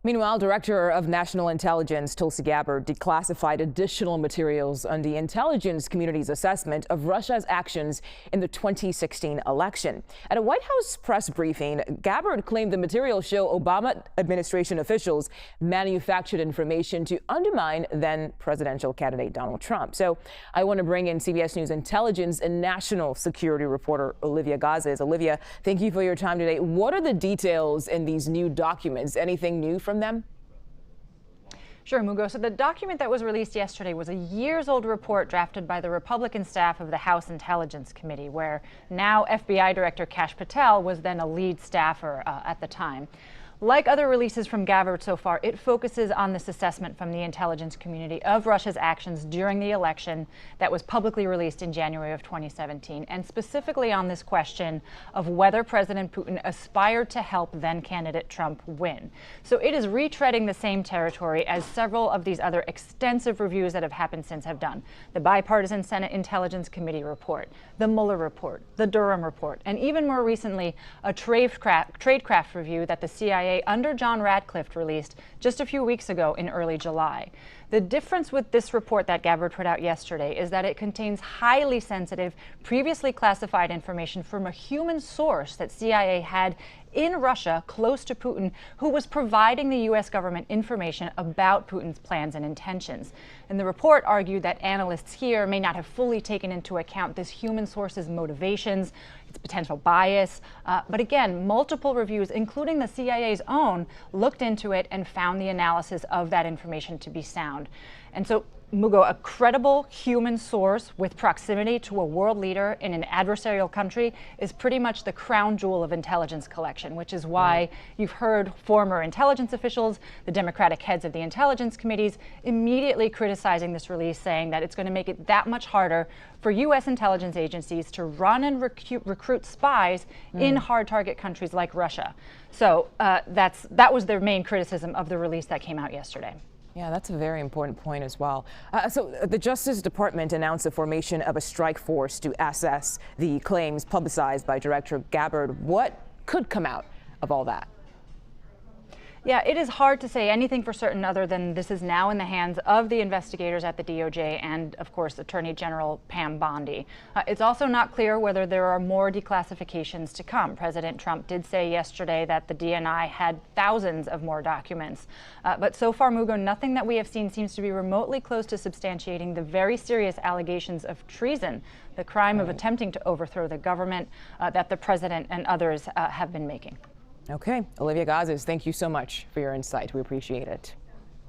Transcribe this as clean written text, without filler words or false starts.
Meanwhile, Director of National Intelligence Tulsi Gabbard declassified additional materials on the intelligence community's assessment of Russia's actions in the 2016 election. At a White House press briefing, Gabbard claimed the materials show Obama administration officials manufactured information to undermine then presidential candidate Donald Trump. So I want to bring in CBS News Intelligence and national security reporter Olivia Gazis. Olivia, thank you for your time today. What are the details in these new documents? Anything new from them? Sure, Mugo. So the document that was released yesterday was a years-old report drafted by the Republican staff of the House Intelligence Committee, where now FBI Director Kash Patel was then a lead staffer at the time. Like other releases from Gabbard so far, it focuses on this assessment from the intelligence community of Russia's actions during the election that was publicly released in January of 2017, and specifically on this question of whether President Putin aspired to help then-candidate Trump win. So it is retreading the same territory as several of these other extensive reviews that have happened since have done. The bipartisan Senate Intelligence Committee report, the Mueller report, the Durham report, and even more recently, a tradecraft review that the CIA under John Radcliffe released just a few weeks ago in early July. The difference with this report that Gabbard put out yesterday is that it contains highly sensitive, previously classified information from a human source that CIA had in Russia close to Putin, who was providing the U.S. government information about Putin's plans and intentions. And the report argued that analysts here may not have fully taken into account this human source's motivations, its potential bias. But again, multiple reviews, including the CIA's own, looked into it and found the analysis of that information to be sound. And so, Mugo, a credible human source with proximity to a world leader in an adversarial country is pretty much the crown jewel of intelligence collection, which is why you've heard former intelligence officials, the Democratic heads of the intelligence committees, immediately criticizing this release, saying that it's going to make it that much harder for U.S. intelligence agencies to run and recruit spies in hard target countries like Russia. So that was their main criticism of the release that came out yesterday. Yeah, that's a very important point as well. So the Justice Department announced the formation of a strike force to assess the claims publicized by Director Gabbard. What could come out of all that? Yeah, it is hard to say anything for certain other than this is now in the hands of the investigators at the DOJ and, of course, Attorney General Pam Bondi. It's also not clear whether there are more declassifications to come. President Trump did say yesterday that the DNI had thousands of more documents. But so far, Mugo, nothing that we have seen seems to be remotely close to substantiating the very serious allegations of treason, the crime of attempting to overthrow the government that the president and others have been making. Okay, Olivia Gazis, thank you so much for your insight. We appreciate it.